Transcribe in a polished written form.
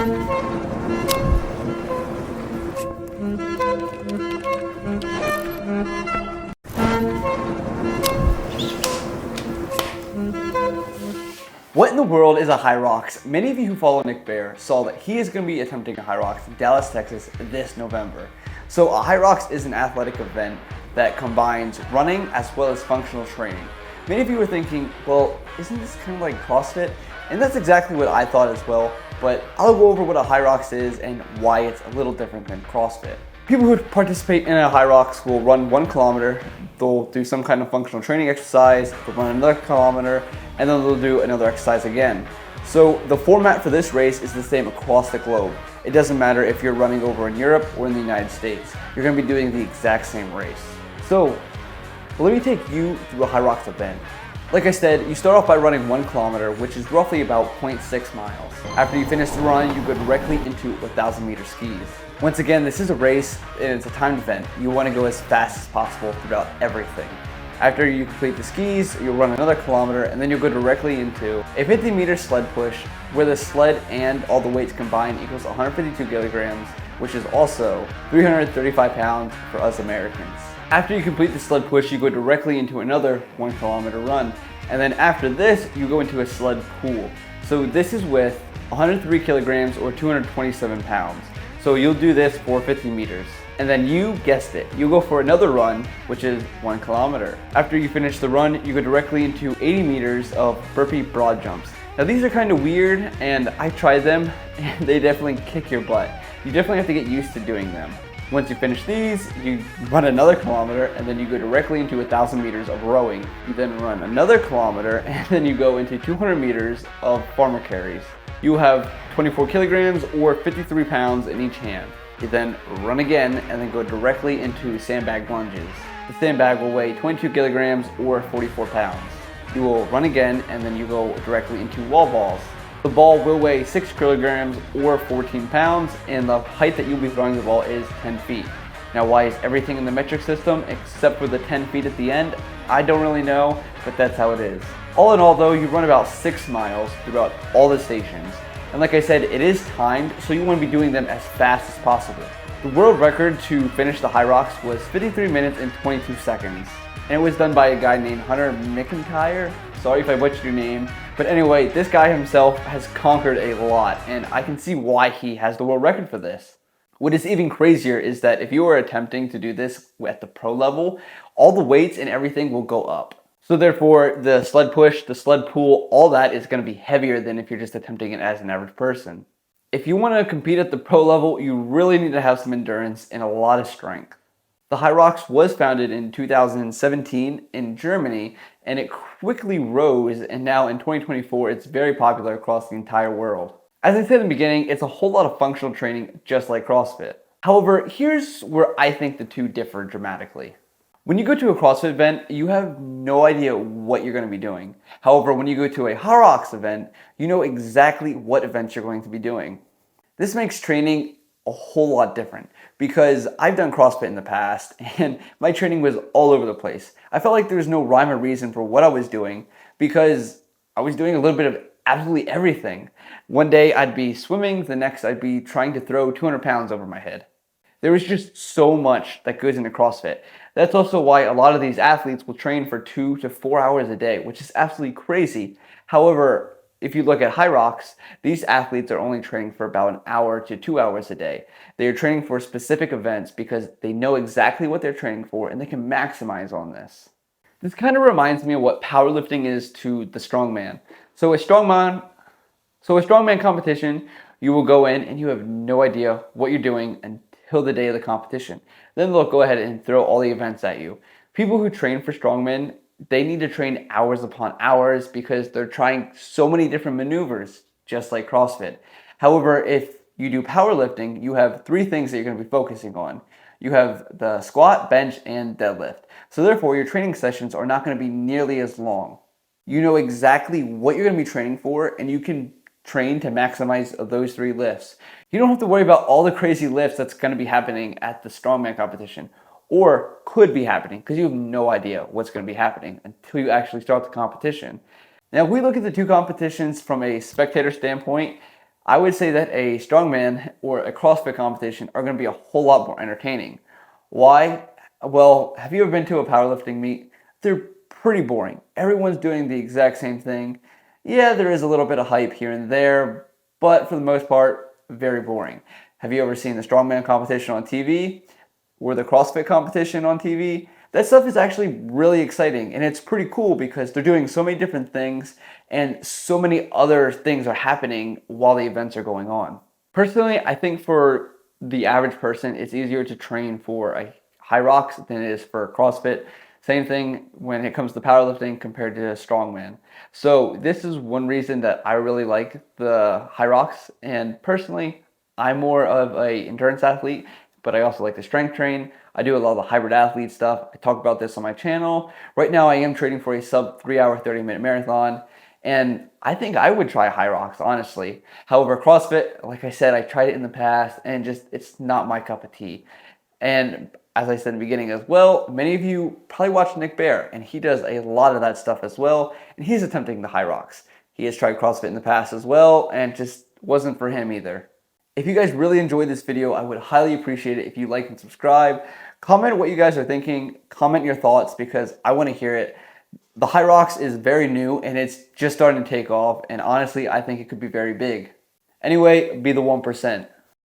What in the world is a Hyrox? Many of you who follow Nick Bear saw that he is going to be attempting a Hyrox in Dallas, Texas this November. So a Hyrox is an athletic event that combines running as well as functional training. Many of you are thinking, well, isn't this kind of like CrossFit? And that's exactly what I thought as well, but I'll go over what a Hyrox is and why it's a little different than CrossFit. People who participate in a Hyrox will run 1 kilometer, they'll do some kind of functional training exercise, they'll run another kilometer, and then they'll do another exercise again. So the format for this race is the same across the globe. It doesn't matter if you're running over in Europe or in the United States. You're going to be doing the exact same race. So let me take you through a Hyrox event. Like I said, you start off by running 1 kilometer, which is roughly about 0.6 miles. After you finish the run, you go directly into 1,000-meter skis. Once again, this is a race and it's a timed event. You want to go as fast as possible throughout everything. After you complete the skis, you'll run another kilometer and then you'll go directly into a 50-meter sled push where the sled and all the weights combined equals 152 kilograms, which is also 335 pounds for us Americans. After you complete the sled push, you go directly into another 1 kilometer run. And then after this, you go into a sled pull. So this is with 103 kilograms or 227 pounds. So you'll do this for 50 meters. And then you guessed it, you go for another run, which is 1 kilometer. After you finish the run, you go directly into 80 meters of burpee broad jumps. Now these are kind of weird and I tried them and they definitely kick your butt. You definitely have to get used to doing them. Once you finish these, you run another kilometer and then you go directly into 1,000 meters of rowing. You then run another kilometer and then you go into 200 meters of farmer carries. You have 24 kilograms or 53 pounds in each hand. You then run again and then go directly into sandbag lunges. The sandbag will weigh 22 kilograms or 44 pounds. You will run again and then you go directly into wall balls. The ball will weigh 6 kilograms or 14 pounds and the height that you'll be throwing the ball is 10 feet. Now why is everything in the metric system except for the 10 feet at the end? I don't really know, but that's how it is. All in all though, you run about 6 miles throughout all the stations. And like I said, it is timed, so you want to be doing them as fast as possible. The world record to finish the Hyrox was 53 minutes and 22 seconds. And it was done by a guy named Hunter McIntyre. Sorry if I butchered your name. But anyway, this guy himself has conquered a lot, and I can see why he has the world record for this. What is even crazier is that if you are attempting to do this at the pro level, all the weights and everything will go up. So therefore, the sled push, the sled pull, all that is going to be heavier than if you're just attempting it as an average person. If you want to compete at the pro level, you really need to have some endurance and a lot of strength. The Hyrox was founded in 2017 in Germany, and it quickly rose, and now in 2024, it's very popular across the entire world. As I said in the beginning, it's a whole lot of functional training, just like CrossFit. However, here's where I think the two differ dramatically. When you go to a CrossFit event, you have no idea what you're going to be doing. However, when you go to a Hyrox event, you know exactly what events you're going to be doing. This makes training a whole lot different because I've done CrossFit in the past and my training was all over the place. I felt like there was no rhyme or reason for what I was doing because I was doing a little bit of absolutely everything. One day I'd be swimming, the next I'd be trying to throw 200 pounds over my head. There was just so much that goes into CrossFit. That's also why a lot of these athletes will train for 2 to 4 hours a day, which is absolutely crazy. However, if you look at Hyrox, these athletes are only training for about 1 hour to 2 hours a day. They are training for specific events because they know exactly what they're training for and they can maximize on this. This kind of reminds me of what powerlifting is to the strongman. So a strongman competition, you will go in and you have no idea what you're doing until the day of the competition. Then they'll go ahead and throw all the events at you. People who train for strongmen, they need to train hours upon hours because they're trying so many different maneuvers, just like CrossFit. However, if you do powerlifting, you have 3 things that you're going to be focusing on. You have the squat, bench, and deadlift. So therefore, your training sessions are not going to be nearly as long. You know exactly what you're going to be training for, and you can train to maximize those 3 lifts. You don't have to worry about all the crazy lifts that's going to be happening at the strongman competition, or could be happening, because you have no idea what's going to be happening until you actually start the competition. Now, if we look at the 2 competitions from a spectator standpoint, I would say that a strongman or a CrossFit competition are going to be a whole lot more entertaining. Why? Well, have you ever been to a powerlifting meet? They're pretty boring. Everyone's doing the exact same thing. Yeah, there is a little bit of hype here and there, but for the most part, very boring. Have you ever seen the strongman competition on TV or the CrossFit competition on TV? That stuff is actually really exciting, and it's pretty cool because they're doing so many different things and so many other things are happening while the events are going on. Personally, I think for the average person, it's easier to train for a Hyrox than it is for CrossFit. Same thing when it comes to powerlifting compared to strongman. So this is one reason that I really like the Hyrox, and personally, I'm more of a endurance athlete, but I also like to strength train. I do a lot of the hybrid athlete stuff. I talk about this on my channel. Right now I am training for a sub 3 hour, 30-minute marathon, and I think I would try Hyrox, honestly. However, CrossFit, like I said, I tried it in the past and just, it's not my cup of tea. And as I said in the beginning as well, many of you probably watch Nick Bear, and he does a lot of that stuff as well, and he's attempting the Hyrox. He has tried CrossFit in the past as well, and just wasn't for him either. If you guys really enjoyed this video, I would highly appreciate it if you like and subscribe. Comment what you guys are thinking. Comment your thoughts because I want to hear it. The Hyrox is very new and it's just starting to take off, and honestly, I think it could be very big. Anyway, be the 1%.